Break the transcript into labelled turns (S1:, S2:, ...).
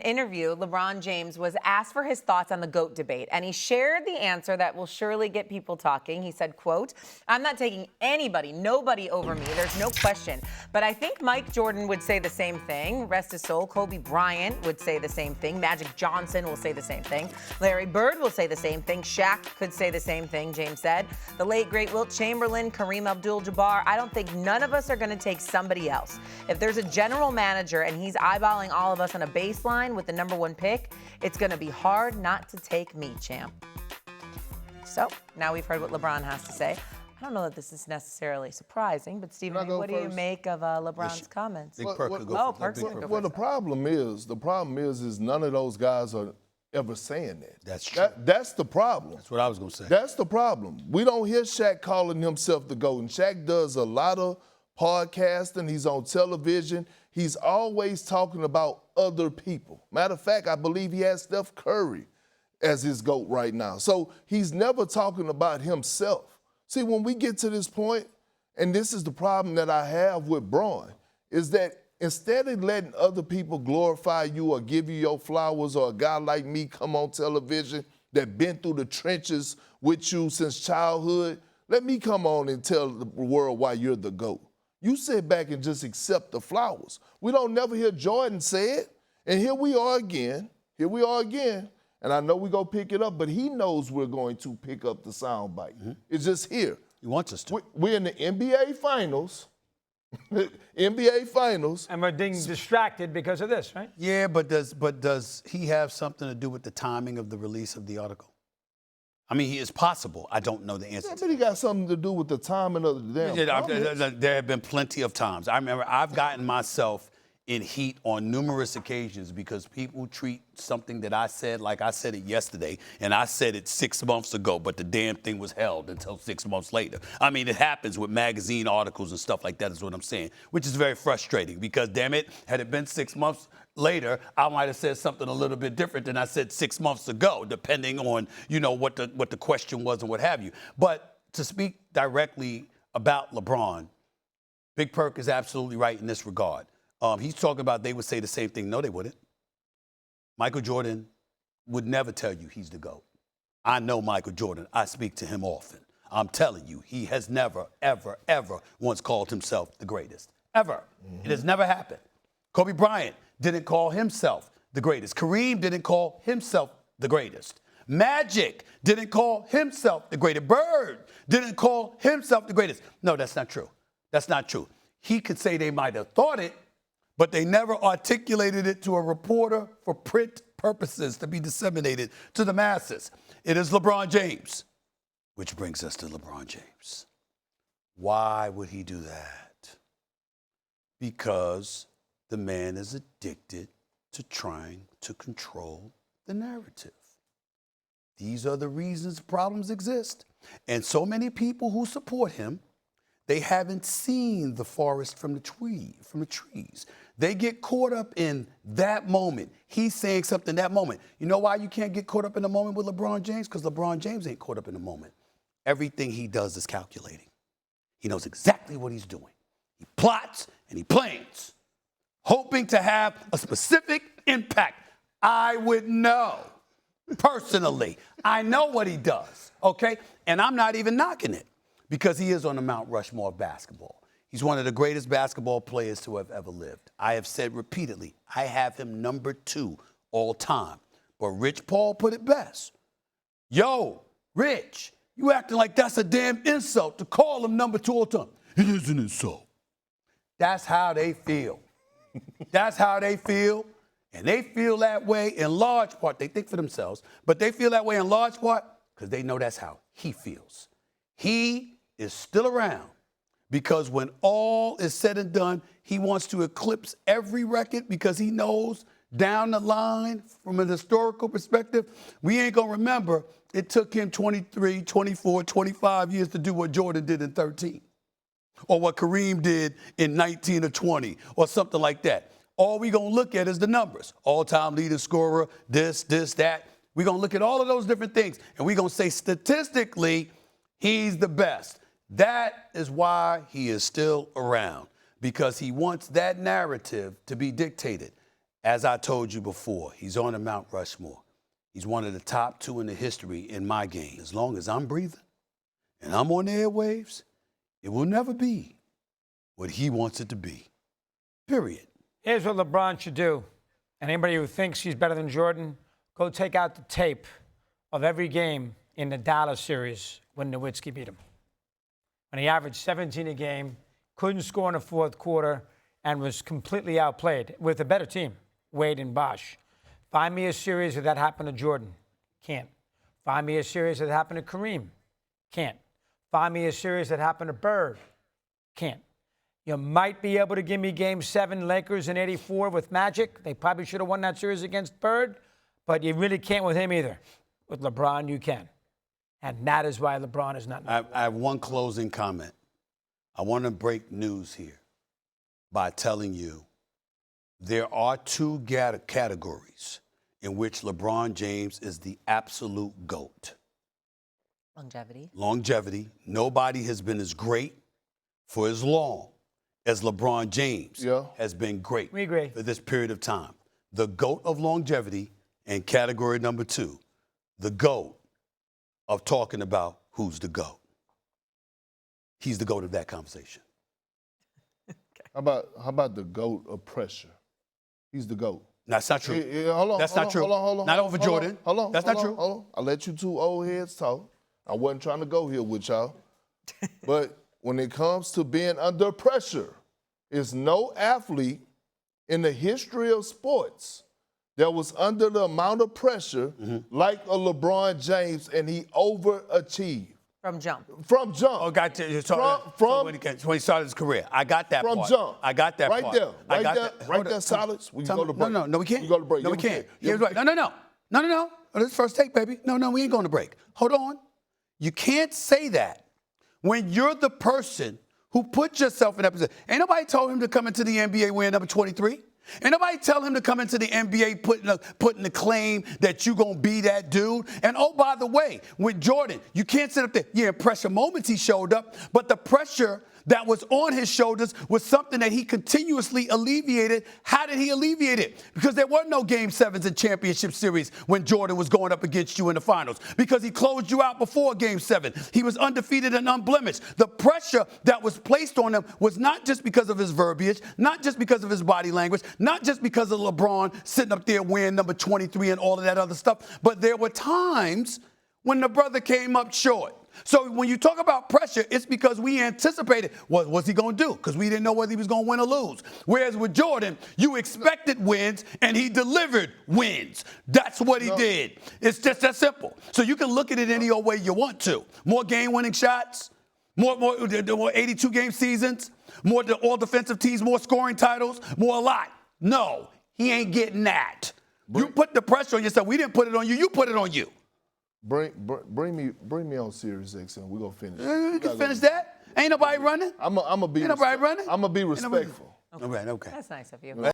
S1: interview, LeBron James was asked for his thoughts on the GOAT debate, and he shared the answer that will surely get people talking. He said, quote, "I'm not taking nobody over me. There's no question. But I think Mike Jordan would say the same thing. Rest his soul. Kobe Bryant would say the same thing. Magic Johnson will say the same thing. Larry Bird will say the same thing. Shaq could say the same thing," James said. "The late, great Wilt Chamberlain, Kareem Abdul-Jabbar, I don't think none of us are going to take somebody else. If there's a general manager and he's eyeballing all of us on a baseline with the #1 pick, it's going to be hard not to take me, champ." So now we've heard what LeBron has to say. I don't know that this is necessarily surprising, but Stephen, what do you make of LeBron's comments?
S2: Big Perk could go
S1: Oh,
S2: first.
S1: Perk's
S2: Big
S1: gonna
S2: Perk.
S1: go
S3: Well, the problem is none of those guys are ever saying that.
S2: That's true.
S3: That's the problem.
S2: That's what I was going to say.
S3: That's the problem. We don't hear Shaq calling himself the GOAT. And Shaq does a lot of podcasting. He's on television. He's always talking about other people. Matter of fact, I believe he has Steph Curry as his GOAT right now. So he's never talking about himself. See, when we get to this point, and this is the problem that I have with Braun, is that instead of letting other people glorify you or give you your flowers, or a guy like me come on television that been through the trenches with you since childhood, let me come on and tell the world why you're the GOAT. You sit back and just accept the flowers. We don't never hear Jordan say it. And here we are again. And I know we're going to pick it up, but he knows we're going to pick up the soundbite. Mm-hmm. It's just here.
S2: He wants us to.
S3: We're in the NBA Finals. NBA Finals.
S4: And we're being distracted because of this, right?
S2: Yeah, but does he have something to do with the timing of the release of the article? I mean, it's possible. I don't know the answer.
S3: Yeah, but he got something to do with the timing of the damn.
S2: There have been plenty of times. I remember I've gotten myself in heat on numerous occasions because people treat something that I said like I said it yesterday, and I said it 6 months ago, but the damn thing was held until 6 months later. I mean, it happens with magazine articles and stuff like that is what I'm saying, which is very frustrating because, damn it, had it been 6 months later, I might have said something a little bit different than I said 6 months ago, depending on, what the question was and what have you. But to speak directly about LeBron, Big Perk is absolutely right in this regard. He's talking about they would say the same thing. No, they wouldn't. Michael Jordan would never tell you he's the GOAT. I know Michael Jordan. I speak to him often. I'm telling you, he has never, ever, ever once called himself the greatest. Ever. Mm-hmm. It has never happened. Kobe Bryant didn't call himself the greatest. Kareem didn't call himself the greatest. Magic didn't call himself the greatest. Bird didn't call himself the greatest. No, that's not true. That's not true. He could say they might have thought it, but they never articulated it to a reporter for print purposes to be disseminated to the masses. It is LeBron James, which brings us to LeBron James. Why would he do that? Because the man is addicted to trying to control the narrative. These are the reasons problems exist. And so many people who support him, they haven't seen the forest from the trees. They get caught up in that moment. He's saying something in that moment. You know why you can't get caught up in the moment with LeBron James? Because LeBron James ain't caught up in the moment. Everything he does is calculating. He knows exactly what he's doing. He plots and he plans, hoping to have a specific impact. I would know personally. I know what he does, okay? And I'm not even knocking it because he is on the Mount Rushmore of basketball. He's one of the greatest basketball players to have ever lived. I have said repeatedly, I have him number 2 all time. But Rich Paul put it best. Yo, Rich, you acting like that's a damn insult to call him number 2 all time. It is an insult. That's how they feel. That's how they feel. And they feel that way in large part. They think for themselves, but they feel that way in large part because they know that's how he feels. He is still around because when all is said and done, he wants to eclipse every record because he knows down the line, from an historical perspective, we ain't going to remember it took him 23, 24, 25 years to do what Jordan did in 13 or what Kareem did in 19 or 20 or something like that. All we going to look at is the numbers. All-time leading scorer, this, that. We're going to look at all of those different things, and we're going to say statistically, he's the best. That is why he is still around, because he wants that narrative to be dictated. As I told you before, he's on the Mount Rushmore. He's one of the top 2 in the history in my game. As long as I'm breathing and I'm on the airwaves, it will never be what he wants it to be. Period.
S4: Here's what LeBron should do. And anybody who thinks he's better than Jordan, go take out the tape of every game in the Dallas series when Nowitzki beat him. When he averaged 17 a game, couldn't score in the fourth quarter, and was completely outplayed with a better team, Wade and Bosh. Find me a series where that happened to Jordan. Can't. Find me a series that happened to Kareem. Can't. Find me a series that happened to Bird. Can't. You might be able to give me Game 7 Lakers in '84 with Magic. They probably should have won that series against Bird, but you really can't with him either. With LeBron, you can. And that is why LeBron is not.
S2: I have one closing comment. I want to break news here by telling you there are 2 categories in which LeBron James is the absolute GOAT.
S1: Longevity.
S2: Longevity. Nobody has been as great for as long as LeBron James has been great
S4: We agree.
S2: for this period of time. The GOAT of longevity, and category number 2, the GOAT of talking about who's the GOAT. He's the GOAT of that conversation.
S3: How about the GOAT of pressure? He's the GOAT.
S2: That's not true.
S3: Hold on.
S2: That's not true. Not over Jordan.
S3: Hold on.
S2: That's not true.
S3: Hold on. I let you 2 old heads talk. I wasn't trying to go here with y'all. But when it comes to being under pressure, there's no athlete in the history of sports that was under the amount of pressure like a LeBron James, and he overachieved.
S1: From jump.
S3: From jump.
S2: Oh, got to. When he started his career. I got that
S3: From
S2: part.
S3: jump.
S2: I got that
S3: right
S2: part.
S3: There.
S2: I
S3: Right
S2: got
S3: there.
S2: that.
S3: Right there, Silas. We can go to break.
S2: No, we can't.
S3: We go to break.
S2: No,
S3: Yeah,
S2: we can't.
S3: Yeah,
S2: Right. No. Oh, this is first take, baby. No, we ain't going to break. Hold on. You can't say that when you're the person who put yourself in that position. Ain't nobody told him to come into the NBA wearing number 23. Ain't nobody tell him to come into the NBA putting the claim that you gonna be that dude. And oh, by the way, with Jordan, you can't sit up there. Yeah, in pressure moments he showed up, but the pressure that was on his shoulders was something that he continuously alleviated. How did he alleviate it? Because there were no Game 7s in championship series when Jordan was going up against you in the finals. Because he closed you out before Game 7. He was undefeated and unblemished. The pressure that was placed on him was not just because of his verbiage, not just because of his body language, not just because of LeBron sitting up there wearing number 23 and all of that other stuff, but there were times when the brother came up short. So when you talk about pressure, it's because we anticipated what was he going to do, because we didn't know whether he was going to win or lose. Whereas with Jordan, you expected wins, and he delivered wins. That's what he did. It's just that simple. So you can look at it any old way you want to. More game-winning shots, more 82-game seasons, more all-defensive teams, more scoring titles, more a lot. No, he ain't getting that. You put the pressure on yourself. We didn't put it on you. You put it on you.
S3: Bring me on Sirius XM. We're gonna finish.
S2: You can finish that. Ain't nobody running.
S3: I'm gonna be.
S2: Ain't nobody running.
S3: I'm gonna be respectful.
S2: Okay.
S1: That's nice of you.